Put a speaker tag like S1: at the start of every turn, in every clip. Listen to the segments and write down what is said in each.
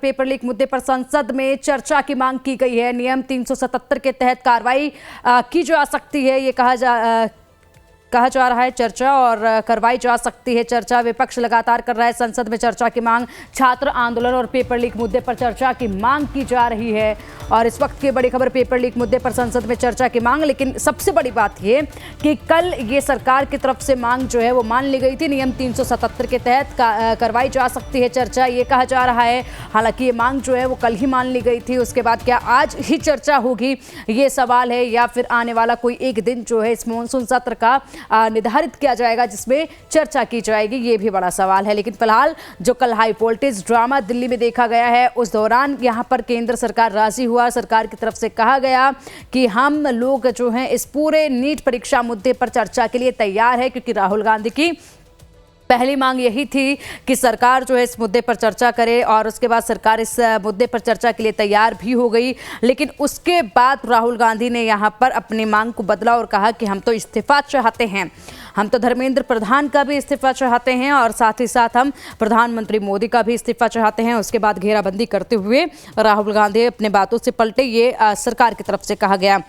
S1: Paper leak मुद्दे पर संसद में चर्चा की मांग की गई है। नियम 377 के तहत कार्रवाई की जा सकती है, ये कहा जा रहा है। चर्चा और करवाई जा सकती है। चर्चा विपक्ष लगातार कर रहा है संसद में चर्चा की मांग। छात्र आंदोलन और पेपर लीक मुद्दे पर चर्चा की मांग की जा रही है और इस वक्त की बड़ी खबर पेपर लीक मुद्दे पर संसद में चर्चा की मांग। लेकिन सबसे बड़ी बात ये कि कल ये सरकार की तरफ से मांग जो है वो मान ली गई थी। नियम 377 के तहत करवाई जा सकती है चर्चा, ये कहा जा रहा है। हालांकि ये मांग जो है वो कल ही मान ली गई थी। उसके बाद क्या आज ही चर्चा होगी, ये सवाल है, या फिर आने वाला कोई एक दिन जो है इस मानसून सत्र का निर्धारित किया जाएगा जिसमें चर्चा की जाएगी, ये भी बड़ा सवाल है। लेकिन फिलहाल जो कल हाई वोल्टेज ड्रामा दिल्ली में देखा गया है, उस दौरान यहां पर केंद्र सरकार राजी हुआ। सरकार की तरफ से कहा गया कि हम लोग जो हैं इस पूरे नीट परीक्षा मुद्दे पर चर्चा के लिए तैयार है, क्योंकि राहुल गांधी की पहली मांग यही थी कि सरकार जो है इस मुद्दे पर चर्चा करे और उसके बाद सरकार इस मुद्दे पर चर्चा के लिए तैयार भी हो गई। लेकिन उसके बाद राहुल गांधी ने यहाँ पर अपनी मांग को बदला और कहा कि हम तो इस्तीफा चाहते हैं, हम तो धर्मेंद्र प्रधान का भी इस्तीफा चाहते हैं और साथ ही साथ हम प्रधानमंत्री मोदी का भी इस्तीफा चाहते हैं। उसके बाद घेराबंदी करते हुए राहुल गांधी अपने बातों से पलटे, ये सरकार की तरफ से कहा गया।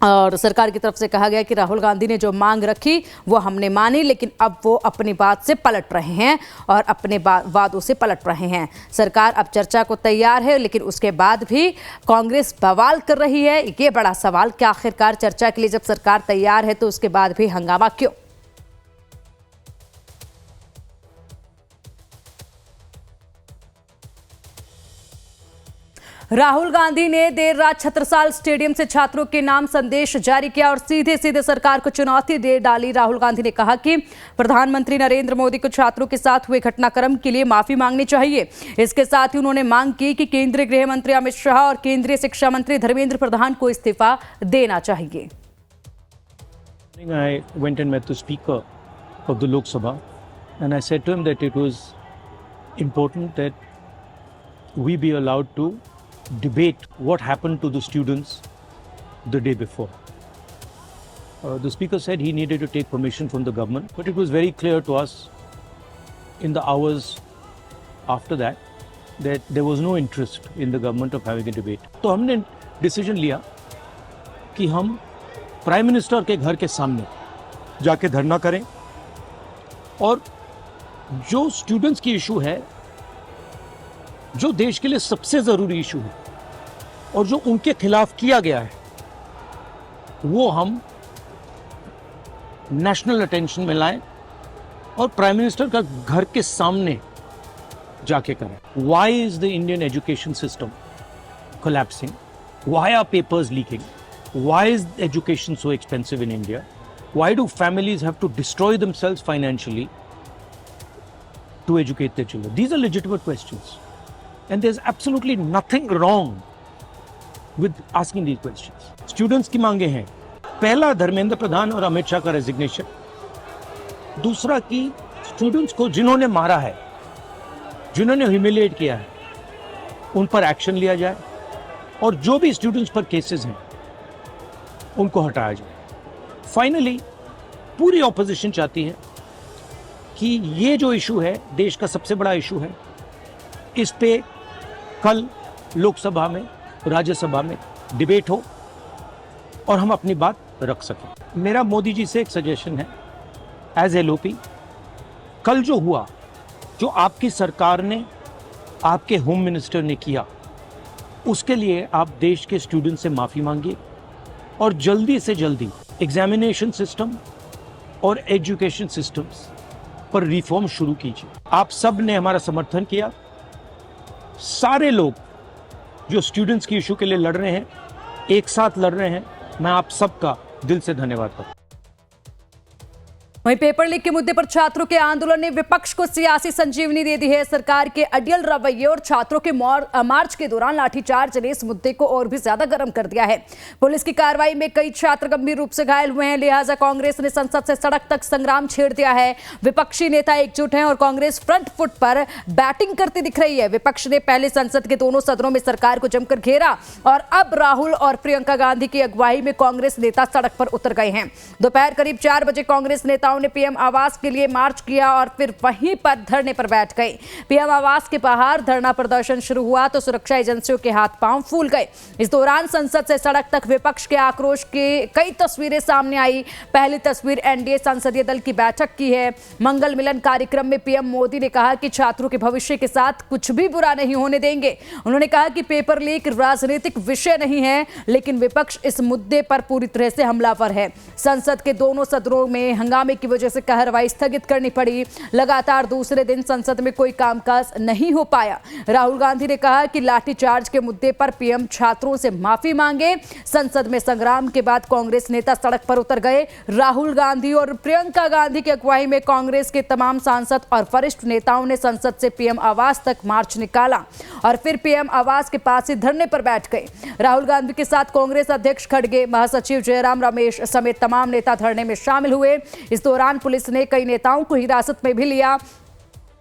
S1: और सरकार की तरफ से कहा गया कि राहुल गांधी ने जो मांग रखी वो हमने मानी, लेकिन अब वो अपनी बात से पलट रहे हैं और अपने वादों से पलट रहे हैं। सरकार अब चर्चा को तैयार है, लेकिन उसके बाद भी कांग्रेस बवाल कर रही है। ये बड़ा सवाल कि आखिरकार चर्चा के लिए जब सरकार तैयार है तो उसके बाद भी हंगामा क्यों? राहुल गांधी ने देर रात छत्रसाल स्टेडियम से छात्रों के नाम संदेश जारी किया और सीधे सीधे सरकार को चुनौती दे डाली। राहुल गांधी ने कहा कि प्रधानमंत्री नरेंद्र मोदी को छात्रों के साथ हुए घटनाक्रम के लिए माफी मांगनी चाहिए। इसके साथ ही उन्होंने मांग की कि केंद्रीय गृह मंत्री अमित शाह और केंद्रीय शिक्षा मंत्री धर्मेंद्र प्रधान को इस्तीफा देना चाहिए।
S2: I went and met the Speaker of the Lok Sabha and I said to him that it was important that we be allowed to debate what happened to the students the day before. The Speaker said he needed to take permission from the government, but it was very clear to us in the hours after that there was no interest in the government of having a debate. तो हमने decision लिया कि हम prime minister के घर के सामने जाके धरना करें और जो स्टूडेंट्स की इशू है, जो देश के लिए सबसे जरूरी इशू है और जो उनके खिलाफ किया गया है, वो हम नेशनल अटेंशन में लाएं और प्राइम मिनिस्टर का घर के सामने जाके करें। Why is the Indian education system collapsing? Why are papers leaking? Why is education so expensive in India? Why do families have to destroy themselves financially to educate their children? These are legitimate questions. And there's absolutely nothing wrong with asking these questions. Students की मांगे हैं, पहला धर्मेंद्र प्रधान और अमित शाह का resignation, दूसरा कि students को जिन्होंने मारा है, जिन्होंने ह्यूमिलिएट किया है, उन पर एक्शन लिया जाए और जो भी स्टूडेंट्स पर केसेस हैं उनको हटाया जाए। फाइनली पूरी ऑपोजिशन चाहती है कि ये जो इशू है, देश का सबसे बड़ा इशू है, इस पे कल लोकसभा में, राज्यसभा में डिबेट हो और हम अपनी बात रख सकें। मेरा मोदी जी से एक सजेशन है, एज एलओपी, कल जो हुआ, जो आपकी सरकार ने, आपके होम मिनिस्टर ने किया, उसके लिए आप देश के स्टूडेंट से माफ़ी मांगिए और जल्दी से जल्दी एग्जामिनेशन सिस्टम और एजुकेशन सिस्टम्स पर रिफॉर्म शुरू कीजिए। आप सब ने हमारा समर्थन किया। सारे लोग जो स्टूडेंट्स की इशू के लिए लड़ रहे हैं, एक साथ लड़ रहे हैं, मैं आप सबका दिल से धन्यवाद करता हूं।
S1: वहीं पेपर लीक के मुद्दे पर छात्रों के आंदोलन ने विपक्ष को सियासी संजीवनी दे दी है। सरकार के अडियल रवैये और छात्रों के मार्च के दौरान लाठीचार्ज ने इस मुद्दे को और भी ज्यादा गर्म कर दिया है। पुलिस की कार्रवाई में कई छात्र गंभीर रूप से घायल हुए हैं, लिहाजा कांग्रेस ने संसद से सड़क तक संग्राम छेड़ दिया है। विपक्षी नेता एकजुट हैं और कांग्रेस फ्रंट फुट पर बैटिंग करती दिख रही है। विपक्ष ने पहले संसद के दोनों सदनों में सरकार को जमकर घेरा और अब राहुल और प्रियंका गांधी की अगुवाई में कांग्रेस नेता सड़क पर उतर गए हैं। दोपहर करीब 4 बजे कांग्रेस नेताओं नेताओं ने पीएम आवास के लिए मार्च किया और फिर वहीं पर धरने पर बैठ गए। पीएम आवास के बाहर धरना प्रदर्शन शुरू हुआ तो सुरक्षा एजेंसियों के हाथ पांव फूल गए। इस दौरान संसद से सड़क तक विपक्ष के आक्रोश की कई तस्वीरें सामने आई। पहली तस्वीर एनडीए संसदीय दल की बैठक की है। मंगल मिलन कार्यक्रम में पीएम मोदी ने कहा कि छात्रों के भविष्य के साथ कुछ भी बुरा नहीं होने देंगे। उन्होंने कहा कि पेपर लीक राजनीतिक विषय नहीं है, लेकिन विपक्ष इस मुद्दे पर पूरी तरह से हमलावर है। संसद के दोनों सदनों में हंगामे की वजह से कार्यवाही स्थगित करनी पड़ी। लगातार दूसरे दिन संसद में कोई कामकाज नहीं हो पाया। राहुल गांधी ने कहा कि लाठीचार्ज के मुद्दे पर पीएम छात्रों से माफी मांगे। संसद में संग्राम के बाद कांग्रेस नेता सड़क पर उतर गए। राहुल गांधी और प्रियंका गांधी की अगुवाई में कांग्रेस के तमाम सांसद और वरिष्ठ नेताओं ने संसद से पीएम आवास तक मार्च निकाला और फिर पीएम आवास के पास ही धरने पर बैठ गए। राहुल गांधी के साथ कांग्रेस अध्यक्ष खड़गे, महासचिव जयराम रमेश समेत तमाम नेता धरने में शामिल हुए। इस दौरान पुलिस ने कई नेताओं को हिरासत में भी लिया।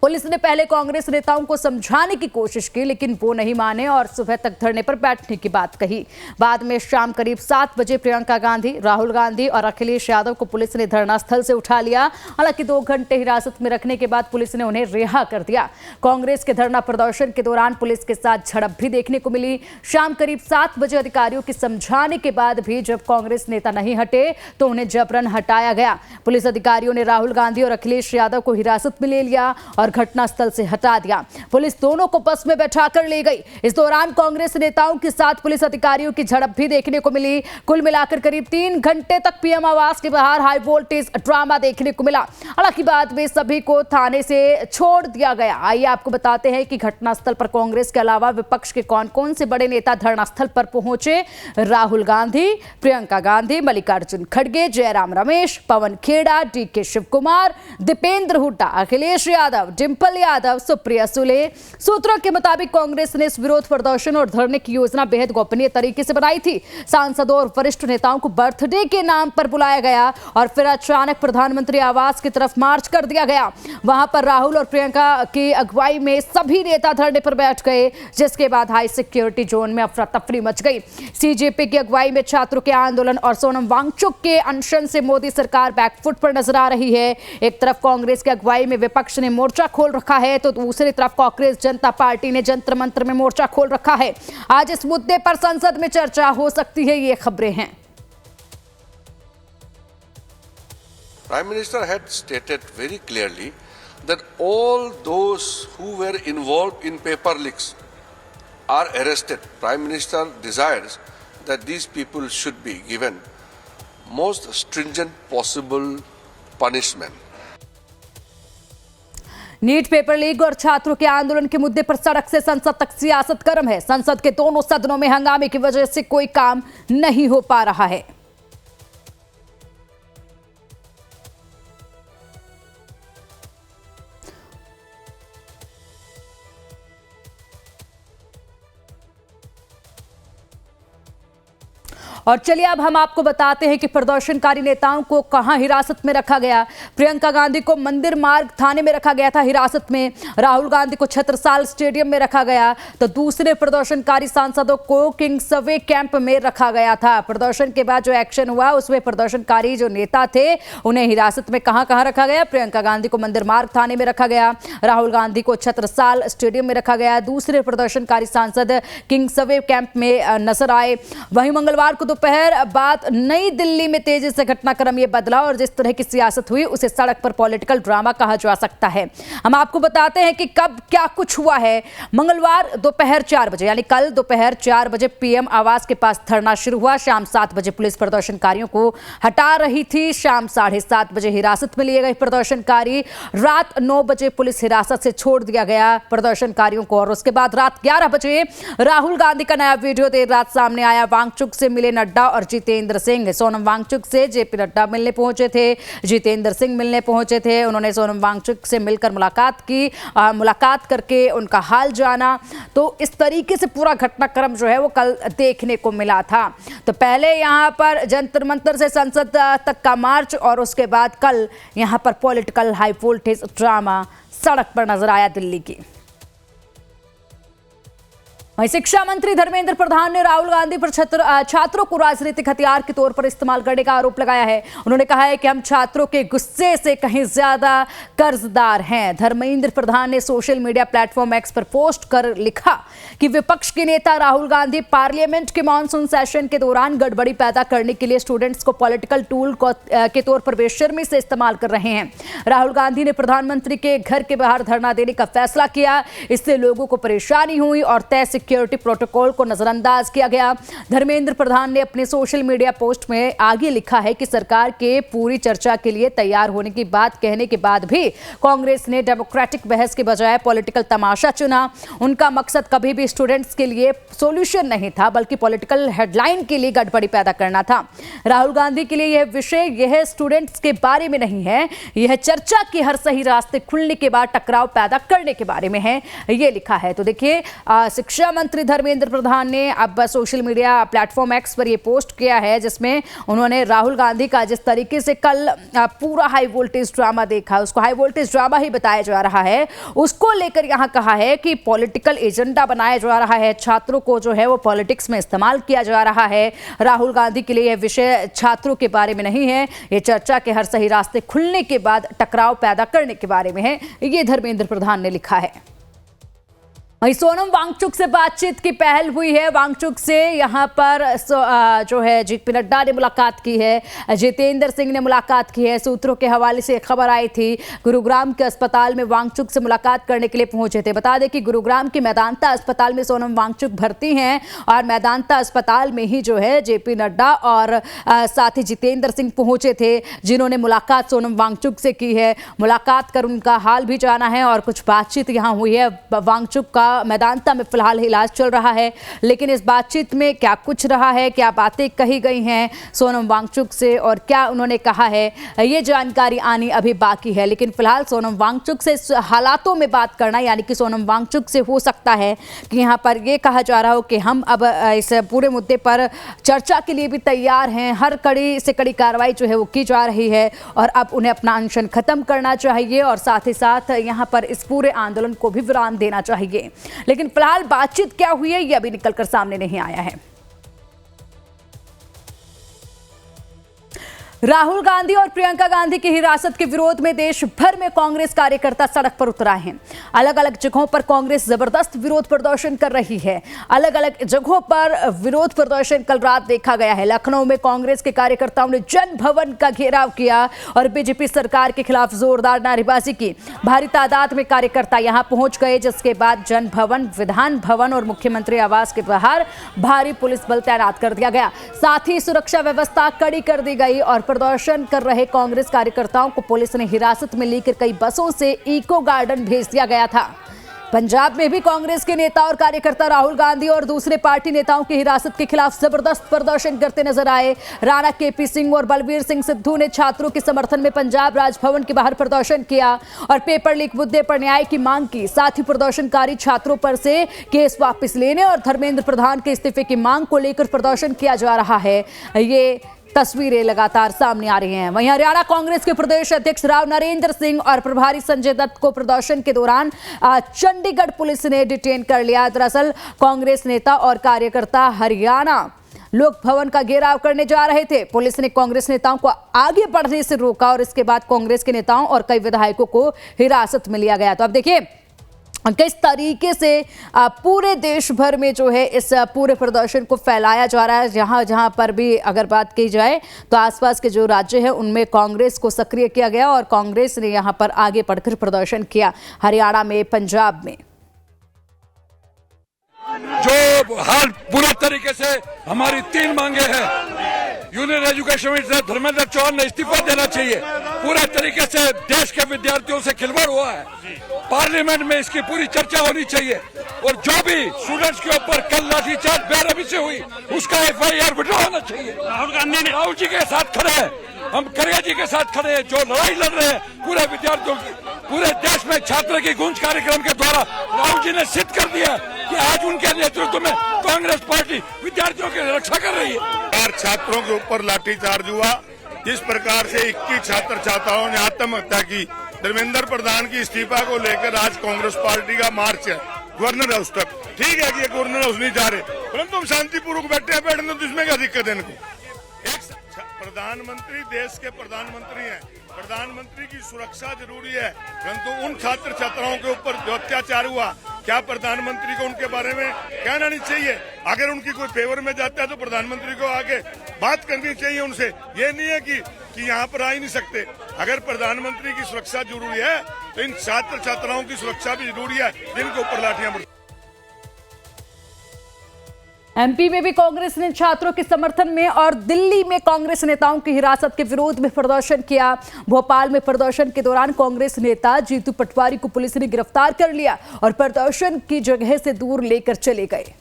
S1: पुलिस ने पहले कांग्रेस नेताओं को समझाने की कोशिश की, लेकिन वो नहीं माने और सुबह तक धरने पर बैठने की बात कही। बाद में शाम करीब 7 बजे प्रियंका गांधी, राहुल गांधी और अखिलेश यादव को पुलिस ने धरना स्थल से उठा लिया। हालांकि 2 घंटे हिरासत में रखने के बाद पुलिस ने उन्हें रिहा कर दिया। कांग्रेस के धरना प्रदर्शन के दौरान पुलिस के साथ झड़प भी देखने को मिली। शाम करीब 7 बजे अधिकारियों के समझाने के बाद भी जब कांग्रेस नेता नहीं हटे तो उन्हें जबरन हटाया गया। पुलिस अधिकारियों ने राहुल गांधी और अखिलेश यादव को हिरासत में ले लिया और घटनास्थल से हटा दिया। पुलिस दोनों को बस में बैठाकर ले गई। इस दौरान कांग्रेस नेताओं के साथ पुलिस अधिकारियों की झड़प भी देखने को मिली। कुल मिलाकर करीब 3 घंटे तक पीएम आवास के बाहर हाई वोल्टेज ड्रामा देखने को मिला। हालांकि बाद में सभी को थाने से छोड़ दिया गया। आइए आपको बताते हैं कि घटनास्थल पर कांग्रेस के अलावा विपक्ष के कौन-कौन से बड़े नेता धरनास्थल पर पहुंचे। राहुल गांधी, प्रियंका गांधी, मल्लिकार्जुन खड़गे, जयराम रमेश, पवन खेड़ा, डीके शिव कुमार, दीपेंद्र हुड्डा, अखिलेश यादव, डिंपल यादव, सुप्रिया सुले। सूत्रों के मुताबिक कांग्रेस ने इस विरोध प्रदर्शन और धरने की योजना बेहद गोपनीय तरीके से बनाई थी। सांसदों और वरिष्ठ नेताओं को बर्थडे के नाम पर बुलाया गया और फिर अचानक प्रधानमंत्री आवास की तरफ मार्च कर दिया गया। वहां पर राहुल और प्रियंका की अगुवाई में सभी नेता धरने पर बैठ गए, जिसके बाद हाई सिक्योरिटी जोन में अफरा तफरी मच गई। सीजेपी की अगुवाई में छात्रों के आंदोलन और सोनम वांगचुक के अनशन से मोदी सरकार बैकफुट पर नजर आ रही है। एक तरफ कांग्रेस की अगुवाई में विपक्ष ने मोर्चा खोल रखा है तो दूसरी तरफ कांग्रेस जनता पार्टी ने जंतर मंतर में मोर्चा खोल रखा है। आज इस मुद्दे पर संसद में चर्चा हो सकती है, ये खबरें हैं।
S3: Prime Minister had stated very clearly that all those who were involved in paper leaks are arrested. Prime Minister desires that these people should be given most stringent possible punishment.
S1: NEET paper leak और छात्रों के आंदोलन के मुद्दे पर सड़क से संसद तक सियासत गर्म है। संसद के दोनों सदनों में हंगामे की वजह से कोई काम नहीं हो पा रहा है। और चलिए अब हम आपको बताते हैं कि प्रदर्शनकारी नेताओं को कहां हिरासत में रखा गया। प्रियंका गांधी को मंदिर मार्ग थाने में रखा गया था हिरासत में। राहुल गांधी को छत्रसाल स्टेडियम में रखा गया तो दूसरे प्रदर्शनकारी सांसदों को किंग्सवे कैंप में रखा गया था। प्रदर्शन के बाद जो एक्शन हुआ उसमें प्रदर्शनकारी जो नेता थे उन्हें हिरासत में कहां रखा गया। प्रियंका गांधी को मंदिर मार्ग थाने में रखा गया, राहुल गांधी को छत्रसाल स्टेडियम में रखा गया। दूसरे प्रदर्शनकारी सांसद किंग्सवे कैंप में नजर आए। वहीं मंगलवार को दोपहर बाद नई दिल्ली में तेजी से घटनाक्रम ये बदला और जिस तरह की सियासत हुई उसे सड़क पर पॉलिटिकल ड्रामा कहा जा सकता है। हम आपको बताते हैं कि कब क्या कुछ हुआ है। मंगलवार दोपहर 4 बजे यानी कल दोपहर 4 बजे पीएम आवास के पास धरना शुरू हुआ। शाम 7 बजे पुलिस प्रदर्शनकारियों को हटा रही थी। शाम 7:30 बजे हिरासत में लिए गए प्रदर्शनकारी। रात 9 बजे पुलिस हिरासत से छोड़ दिया गया प्रदर्शनकारियों को और उसके बाद रात 11 बजे राहुल गांधी का नया वीडियो देर रात सामने आया। वांगचुक से मिले नड्डा और जितेंद्र सिंह। सोनम वांगचुक से जेपी नड्डा मिलने पहुंचे थे, जितेंद्र सिंह मिलने पहुंचे थे। उन्होंने सोनम वांगचुक से मिलकर मुलाकात की, मुलाकात करके उनका हाल जाना। तो इस तरीके से पूरा घटनाक्रम जो है वो कल देखने को मिला था। तो पहले यहां पर जंतर मंतर से संसद तक का मार्च और उसके बाद कल यहां पर पॉलिटिकल हाई वोल्टेज ड्रामा सड़क पर नजर आया दिल्ली की। वहीं शिक्षा मंत्री धर्मेंद्र प्रधान ने राहुल गांधी पर छात्रों को राजनीतिक हथियार के तौर पर इस्तेमाल करने का आरोप लगाया है। उन्होंने कहा है कि हम छात्रों के गुस्से से कहीं ज्यादा कर्जदार हैं। धर्मेंद्र प्रधान ने सोशल मीडिया प्लेटफॉर्म एक्स पर पोस्ट कर लिखा कि विपक्ष के नेता राहुल गांधी पार्लियामेंट के मानसून सेशन के दौरान गड़बड़ी पैदा करने के लिए स्टूडेंट्स को पॉलिटिकल टूल के तौर पर बेशर्मी से इस्तेमाल कर रहे हैं। राहुल गांधी ने प्रधानमंत्री के घर के बाहर धरना देने का फैसला किया। इससे लोगों को परेशानी हुई और तय सिक्योरिटी प्रोटोकॉल को नजरअंदाज किया गया। धर्मेंद्र प्रधान ने अपने सोशल मीडिया पोस्ट में आगे लिखा है कि सरकार के पूरी चर्चा के लिए तैयार होने की बात कहने के बाद भी कांग्रेस ने डेमोक्रेटिक बहस के बजाय पॉलिटिकल तमाशा चुना। उनका मकसद कभी भी स्टूडेंट्स के लिए सॉल्यूशन नहीं था, बल्कि पॉलिटिकल हेडलाइन के लिए गड़बड़ी पैदा करना था। राहुल गांधी के लिए यह विषय यह स्टूडेंट्स के बारे में नहीं है, यह चर्चा के हर सही रास्ते खुलने के बाद टकराव पैदा करने के बारे में है, यह लिखा है। तो देखिए, शिक्षा मंत्री धर्मेंद्र प्रधान ने अब सोशल मीडिया प्लेटफॉर्म एक्स पर यह पोस्ट किया है, जिसमें उन्होंने राहुल गांधी का जिस तरीके से कल पूरा हाई वोल्टेज ड्रामा देखा, उसको हाई वोल्टेज ड्रामा ही बताया जा रहा है, उसको लेकर यहां कहा है कि पॉलिटिकल एजेंडा बनाया जा रहा है, छात्रों को जो है वो पॉलिटिक्स में इस्तेमाल किया जा रहा है। राहुल गांधी के लिए यह विषय छात्रों के बारे में नहीं है, यह चर्चा के हर सही रास्ते खुलने के बाद टकराव पैदा करने के बारे में है, ये धर्मेंद्र प्रधान ने लिखा है। वहीं सोनम वांगचुक से बातचीत की पहल हुई है। वांगचुक से यहां पर जो है जेपी नड्डा ने मुलाकात की है, जितेंद्र सिंह ने मुलाकात की है। सूत्रों के हवाले से खबर आई थी, गुरुग्राम के अस्पताल में वांगचुक से मुलाकात करने के लिए पहुंचे थे। बता दें कि गुरुग्राम के मेदांता अस्पताल में सोनम वांगचुक भर्ती हैं और मेदांता अस्पताल में ही जो है जेपी नड्डा और साथ ही जितेंद्र सिंह पहुंचे थे, जिन्होंने मुलाकात सोनम वांगचुक से की है। मुलाकात कर उनका हाल भी जाना है और कुछ बातचीत यहाँ हुई है। वांगचुक का मेदांता में फिलहाल इलाज चल रहा है, लेकिन इस बातचीत में क्या कुछ रहा है, क्या बातें कही गई हैं सोनम वांगचुक से और क्या उन्होंने कहा है, ये जानकारी आनी अभी बाकी है। लेकिन फिलहाल सोनम वांगचुक से हालातों में बात करना, यानी कि सोनम वांगचुक से हो सकता है कि यहाँ पर ये कहा जा रहा हो कि हम अब इस पूरे मुद्दे पर चर्चा के लिए भी तैयार हैं। हर कड़ी से कड़ी कार्रवाई जो है वो की जा रही है और अब उन्हें अपना अनशन खत्म करना चाहिए और साथ ही साथ यहाँ पर इस पूरे आंदोलन को भी विराम देना चाहिए। लेकिन फिलहाल बातचीत क्या हुई है, यह अभी निकलकर सामने नहीं आया है। राहुल गांधी और प्रियंका गांधी की हिरासत के विरोध में देश भर में कांग्रेस कार्यकर्ता सड़क पर उतर आए हैं। अलग अलग जगहों पर कांग्रेस जबरदस्त विरोध प्रदर्शन कर रही है। अलग अलग जगहों पर विरोध प्रदर्शन कल रात देखा गया है। लखनऊ में कांग्रेस के कार्यकर्ताओं ने जन भवन का घेराव किया और बीजेपी सरकार के खिलाफ जोरदार नारेबाजी की। भारी तादाद में कार्यकर्ता यहां पहुंच गए, जिसके बाद जन भवन, विधान भवन और मुख्यमंत्री आवास के बाहर भारी पुलिस बल तैनात कर दिया गया। साथ ही सुरक्षा व्यवस्था कड़ी कर दी गई और प्रदर्शन कर रहे कांग्रेस कार्यकर्ताओं को पुलिस ने हिरासत में लेकर कई बसों से इको गार्डन भेज दिया गया था। पंजाब में भी कांग्रेस के नेता और कार्यकर्ता राहुल गांधी और दूसरे पार्टी नेताओं की हिरासत के खिलाफ जबरदस्त प्रदर्शन करते नजर आए। राणा केपी सिंह और बलबीर सिंह सिद्धू ने छात्रों के समर्थन में पंजाब राजभवन के बाहर प्रदर्शन किया और पेपर लीक मुद्दे पर न्याय की मांग की। साथ ही प्रदर्शनकारी छात्रों पर से केस वापस लेने और धर्मेंद्र प्रधान के इस्तीफे की मांग को लेकर प्रदर्शन किया जा रहा है। ये तस्वीरें लगातार सामने आ रही हैं। वहीं हरियाणा कांग्रेस के प्रदेश अध्यक्ष राव नरेंद्र सिंह और प्रभारी संजय दत्त को प्रदर्शन के दौरान चंडीगढ़ पुलिस ने डिटेन कर लिया। दरअसल कांग्रेस नेता और कार्यकर्ता हरियाणा लोक भवन का घेराव करने जा रहे थे। पुलिस ने कांग्रेस नेताओं को आगे बढ़ने से रोका और इसके बाद कांग्रेस के नेताओं और कई विधायकों को हिरासत में लिया गया। तो अब देखिए किस तरीके से पूरे देश भर में जो है इस पूरे प्रदर्शन को फैलाया जा रहा है। जहां जहां पर भी अगर बात की जाए तो आसपास के जो राज्य हैं उनमें कांग्रेस को सक्रिय किया गया और कांग्रेस ने यहां पर आगे बढ़कर प्रदर्शन किया। हरियाणा में, पंजाब में
S4: जो हाल पूरे तरीके से हमारी 3 मांगे हैं। Union education minister Dharmendra Chauhan ने इस्तीफा देना चाहिए। पूरे तरीके से देश के विद्यार्थियों से खिलवाड़ हुआ है। पार्लियामेंट में इसकी पूरी चर्चा होनी चाहिए और जो भी स्टूडेंट्स के ऊपर कल लाठीचार्ज बेरहमी से हुई उसका FIR विड्रॉ होना चाहिए। राहुल जी के साथ खड़े हैं, हम करिया जी के साथ खड़े हैं, जो लड़ाई लड़ रहे हैं पूरे विद्यार्थियों की। पूरे देश में छात्र की गूंज कार्यक्रम के द्वारा राहुल जी ने सिद्ध कर दिया कि आज उनके नेतृत्व में कांग्रेस पार्टी विद्यार्थियों की रक्षा कर रही है।
S5: और छात्रों के ऊपर लाठीचार्ज हुआ, जिस प्रकार से 21 छात्र छात्राओं ने आत्महत्या की, धर्मेंद्र प्रधान की इस्तीफा को लेकर आज कांग्रेस पार्टी का मार्च है। गवर्नर हाउस तक। ठीक है कि ये गवर्नर हाउस नहीं जा रहे, परंतु हम शांतिपूर्वक बैठे हैं, बैठने तो इसमें क्या दिक्कत है इनको। एक प्रधानमंत्री देश के प्रधानमंत्री हैं, प्रधानमंत्री की सुरक्षा जरूरी है, परंतु उन छात्र छात्राओं के ऊपर जो अत्याचार हुआ, क्या प्रधानमंत्री को उनके बारे में कहना नहीं चाहिए? अगर उनकी कोई फेवर में जाता है तो प्रधानमंत्री को आगे बात करनी चाहिए उनसे। ये नहीं है कि यहाँ पर आ ही नहीं सकते। अगर प्रधानमंत्री की सुरक्षा जरूरी है तो इन छात्र छात्राओं की सुरक्षा भी जरूरी है, जिनके ऊपर लाठियां बढ़।
S1: एमपी में भी कांग्रेस ने छात्रों के समर्थन में और दिल्ली में कांग्रेस नेताओं की हिरासत के विरोध में प्रदर्शन किया। भोपाल में प्रदर्शन के दौरान कांग्रेस नेता जीतू पटवारी को पुलिस ने गिरफ्तार कर लिया और प्रदर्शन की जगह से दूर लेकर चले गए।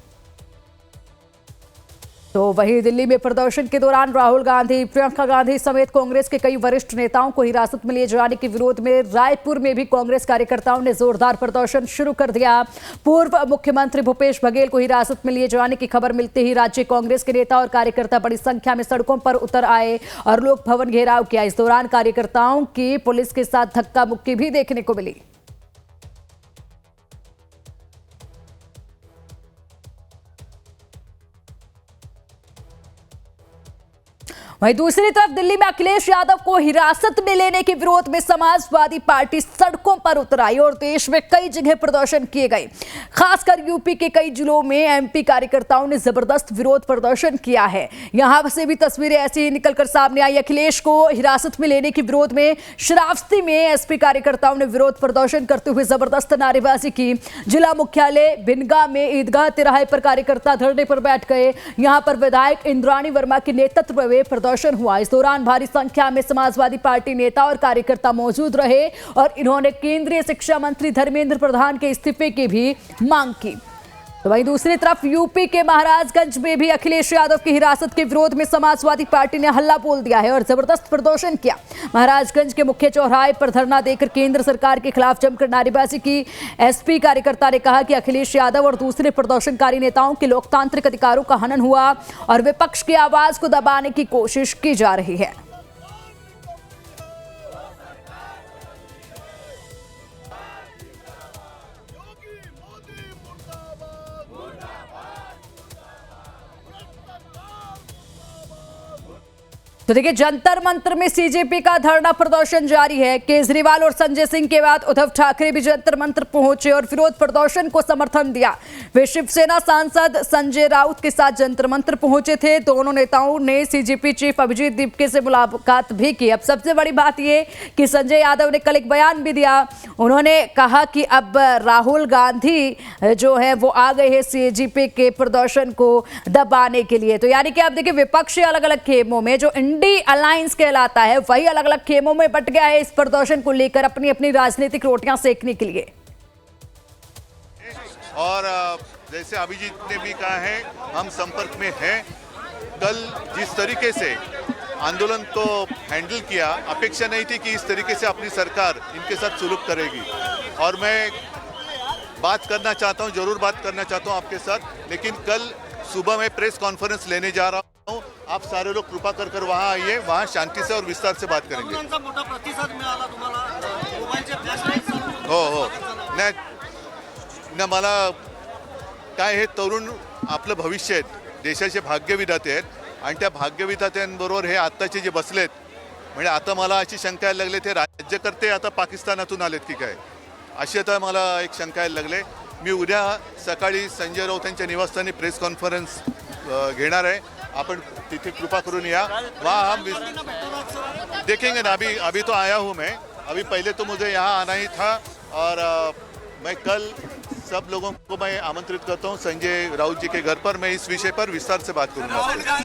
S1: तो वहीं दिल्ली में प्रदर्शन के दौरान राहुल गांधी, प्रियंका गांधी समेत कांग्रेस के कई वरिष्ठ नेताओं को हिरासत में लिए जाने के विरोध में रायपुर में भी कांग्रेस कार्यकर्ताओं ने जोरदार प्रदर्शन शुरू कर दिया। पूर्व मुख्यमंत्री भूपेश बघेल को हिरासत में लिए जाने की खबर मिलते ही राज्य कांग्रेस के नेता और कार्यकर्ता बड़ी संख्या में सड़कों पर उतर आए और लोक भवन घेराव किया। इस दौरान कार्यकर्ताओं की पुलिस के साथ धक्का मुक्की भी देखने को मिली। वहीं दूसरी तरफ दिल्ली में अखिलेश यादव को हिरासत में लेने के विरोध में समाजवादी पार्टी सड़कों पर उतर आई और देश में कई जगह प्रदर्शन किए गए। खासकर यूपी के कई जिलों में एमपी कार्यकर्ताओं ने जबरदस्त विरोध प्रदर्शन किया है। यहां से भी तस्वीरें ऐसी ही निकलकर सामने आई। अखिलेश को हिरासत में लेने के विरोध में श्रावस्ती में एसपी कार्यकर्ताओं ने विरोध प्रदर्शन करते हुए जबरदस्त नारेबाजी की। जिला मुख्यालय भिनगा में ईदगाह तिराहे पर कार्यकर्ता धरने पर बैठ गए। यहां पर विधायक इंद्राणी वर्मा के नेतृत्व में प्रदर्शन हुआ। इस दौरान भारी संख्या में समाजवादी पार्टी नेता और कार्यकर्ता मौजूद रहे और इन्होंने केंद्रीय शिक्षा मंत्री धर्मेंद्र प्रधान के इस्तीफे की भी मांग की। तो वहीं दूसरी तरफ यूपी के महाराजगंज में भी अखिलेश यादव की हिरासत के विरोध में समाजवादी पार्टी ने हल्ला बोल दिया है और जबरदस्त प्रदर्शन किया। महाराजगंज के मुख्य चौराहे पर धरना देकर केंद्र सरकार के खिलाफ जमकर नारेबाजी की। एसपी कार्यकर्ता ने कहा कि अखिलेश यादव और दूसरे प्रदर्शनकारी नेताओं के लोकतांत्रिक अधिकारों का हनन हुआ और विपक्ष की आवाज को दबाने की कोशिश की जा रही है। तो देखिए, जंतर मंतर में सीजेपी का धरना प्रदर्शन जारी है। केजरीवाल और संजय सिंह के बाद उद्धव ठाकरे भी जंतर मंतर पहुंचे और विरोध प्रदर्शन को समर्थन दिया। वे शिवसेना सांसद संजय राउत के साथ जंतर मंतर पहुंचे थे। दोनों नेताओं ने सीजेपी चीफ अभिजीत दीपके से मुलाकात भी की। अब सबसे बड़ी बात यह कि संजय यादव ने कल एक बयान भी दिया। उन्होंने कहा कि अब राहुल गांधी जो है वो आ गए हैं सीजेपी के प्रदर्शन को दबाने के लिए। तो यानी कि आप देखिए, विपक्षी अलग अलग खेमों में जो इंडी अलायंस कहलाता है वही अलग अलग खेमों में बट गया है इस प्रदर्शन को लेकर अपनी अपनी राजनीतिक रोटियां सेकने के लिए।
S6: और जैसे अभिजीत ने भी कहा है, हम संपर्क में हैं। कल जिस तरीके से आंदोलन को हैंडल किया, अपेक्षा नहीं थी कि इस तरीके से अपनी सरकार इनके साथ सुलूक करेगी। और मैं बात करना चाहता हूं, जरूर बात करना चाहता हूं आपके साथ, लेकिन कल सुबह मैं प्रेस कॉन्फ्रेंस लेने जा रहा हूं। आप सारे लोग कृपा कर वहां आइए, वहां शांति से और विस्तार से बात करेंगे। हो न मला काय, हे तरुण आपलं भविष्य आहेत, देशाचे भाग्यविधाते आहेत आणि त्या भाग्यविधात्यांबरोबर हे आत्ताचे जे बसलेत, म्हणजे आता मला अशी शंका यायला लागले ते राज्यकर्ते आता पाकिस्तानातून आलेत की काय, अशी आता मला एक शंका यायला लागले। मी उद्या सकाळी संजय राऊत यांच्या निवासस्थानी प्रेस कॉन्फ्रेंस घेणार आहे। अपन तिथे कृपा करून या, वहाँ हम देखेंगे ना। अभी तो आया हूँ मैं, अभी पहले तो मुझे यहाँ आना ही था। और मैं कल सब लोगों को मैं आमंत्रित करता हूँ संजय राउत जी के घर पर, मैं इस विषय पर विस्तार से बात करूँगा।